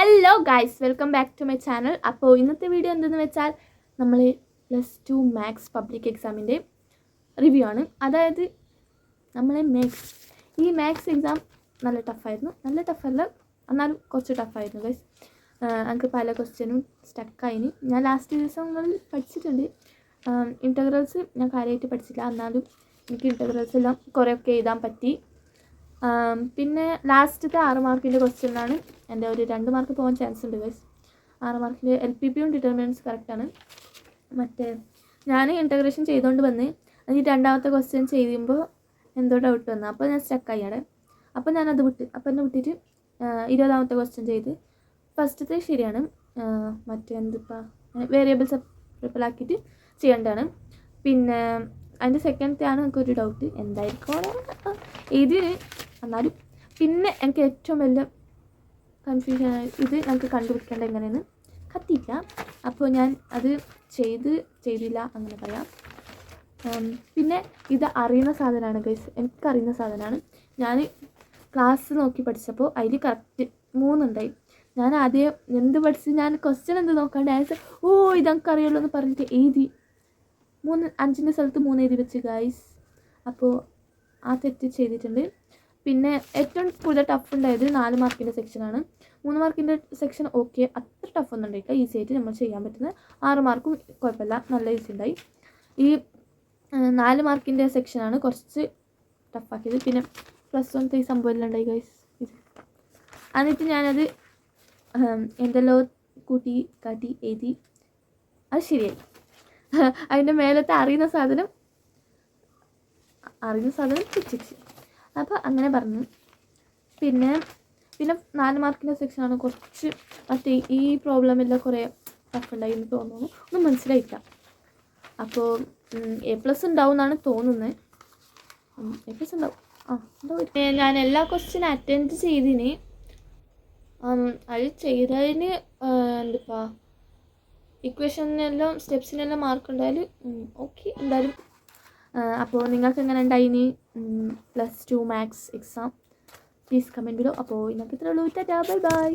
Hello guys, welcome back to my channel. അപ്പോൾ ഇന്നത്തെ video എന്തെന്ന് വെച്ചാൽ നമ്മൾ +2 മാത്സ് പബ്ലിക് എക്സാമിൻ്റെ റിവ്യൂ ആണ്. അതായത് നമ്മളെ ഈ മാത്സ് എക്സാം നല്ല ടഫായിരുന്നു. നല്ല ടഫല്ല, എന്നാലും കുറച്ച് ടഫായിരുന്നു ഗൈസ്. എനിക്ക് പല ക്വസ്റ്റ്യനും സ്റ്റക്കായിന്. ഞാൻ ലാസ്റ്റ് ദിവസങ്ങളിൽ പഠിച്ചിട്ടുണ്ട്. ഇൻറ്റഗ്രൽസ് ഞാൻ കാര്യമായിട്ട് പഠിച്ചില്ല, എന്നാലും എനിക്ക് ഇൻറ്റഗ്രൽസ് എല്ലാം കുറേയൊക്കെ എഴുതാൻ പറ്റി. പിന്നെ ലാസ്റ്റത്തെ 6 മാർക്കിൻ്റെ ക്വസ്റ്റ്യനാണ് എൻ്റെ ഒരു 2 മാർക്ക് പോകാൻ ചാൻസ് ഉണ്ട് ഗൈസ്. 6 മാർക്കിൻ്റെ LPPയും ഡിറ്റർമിനൻസ് കറക്റ്റാണ്. മറ്റേ ഞാൻ ഇൻറ്റഗ്രേഷൻ ചെയ്തുകൊണ്ട് വന്ന് എന്നിട്ട് രണ്ടാമത്തെ ക്വസ്റ്റ്യൻ ചെയ്യുമ്പോൾ എന്തോ ഡൗട്ട് വന്നു. അപ്പോൾ ഞാൻ സ്റ്റക്കായി അവിടെ. അപ്പോൾ ഞാനത് അപ്പോൾ എന്നെ വിട്ടിട്ട് 20ാമത്തെ ക്വസ്റ്റ്യൻ ചെയ്ത് ഫസ്റ്റത്തെ ശരിയാണ്. മറ്റേ എന്തിപ്പോൾ വേരിയബിൾസ് റിപ്പിളാക്കിയിട്ട് ചെയ്യേണ്ടതാണ്. പിന്നെ അതിൻ്റെ സെക്കൻഡത്തെ ആണ് എനിക്കൊരു ഡൗട്ട്, എന്തായിരിക്കും എഴുതിയത് എന്നാലും. പിന്നെ എനിക്ക് ഏറ്റവും വലിയ കൺഫ്യൂഷനായി ഇത് നമുക്ക് കണ്ടുപിടിക്കേണ്ട എങ്ങനെയെന്ന് കത്തിയില്ല. അപ്പോൾ ഞാൻ അത് ചെയ്തില്ല അങ്ങനെ പറയാം. പിന്നെ ഇത് അറിയുന്ന സാധനമാണ് ഗൈസ്, എനിക്കറിയുന്ന സാധനമാണ്. ഞാൻ ക്ലാസ് നോക്കി പഠിച്ചപ്പോൾ അതിൽ കറക്റ്റ് 3 ഉണ്ടായി. ഞാൻ ആദ്യം എന്ത് പഠിച്ച് ഞാൻ ക്വസ്റ്റ്യൻ എന്ത് നോക്കാണ്ട് ആൻസർ ഇതെനിക്ക് അറിയുള്ളൂ എന്ന് പറഞ്ഞിട്ട് എഴുതി 5ൻ്റെ സ്ഥലത്ത് 3 എഴുതി വെച്ച് ഗൈസ്. അപ്പോൾ ആ തെറ്റ് ചെയ്തിട്ടുണ്ട്. പിന്നെ ഏറ്റവും കൂടുതൽ ടഫ് ഉണ്ടായത് 4 മാർക്കിൻ്റെ സെക്ഷനാണ്. 3 മാർക്കിൻ്റെ സെക്ഷൻ ഓക്കെ, അത്ര ടഫൊന്നും ഉണ്ടായിട്ടില്ല, ഈസി ആയിട്ട് നമ്മൾ ചെയ്യാൻ പറ്റുന്നത്. 6 മാർക്കും കുഴപ്പമില്ല, നല്ല ഈസി ഉണ്ടായി. ഈ 4 മാർക്കിൻ്റെ സെക്ഷനാണ് കുറച്ച് ടഫാക്കിയത്. പിന്നെ +1 ഈ സംഭവം എല്ലാം ഉണ്ടായി ഗൈസ്. എന്നിട്ട് ഞാനത് എന്തെല്ലോ കൂട്ടി കാട്ടി എഴുതി, അത് ശരിയായി. അതിൻ്റെ മേലത്തെ അറിയുന്ന സാധനം തെറ്റിച്ച്. അപ്പോൾ അങ്ങനെ പറഞ്ഞു. പിന്നെ 4 മാർക്കിൻ്റെ സെക്ഷനാണ് കുറച്ച് മറ്റേ ഈ പ്രോബ്ലം എല്ലാം കുറേ ടഫ് ഉണ്ടായി എന്ന് തോന്നുന്നു, ഒന്നും മനസ്സിലായില്ല. അപ്പോൾ A+ ഉണ്ടാവും എന്നാണ് തോന്നുന്നത്. A+ ഉണ്ടാവും, ഉണ്ടാവും. ഞാൻ എല്ലാ ക്വസ്റ്റ്യനും അറ്റൻഡ് ചെയ്തിന്. അത് ചെയ്തതിന് എന്തിപ്പാ ഇക്വേഷനെല്ലാം സ്റ്റെപ്സിനെല്ലാം മാർക്ക് ഉണ്ടായാലും ഓക്കെ എന്തായാലും. അപ്പോൾ നിങ്ങൾക്ക് എങ്ങനെ ഉണ്ടായിനി +2 maths exam? Please comment below. അപ്പോൾ ഇന്നത്തെ ഇത്രയുള്ളൂ. Tata, bye by.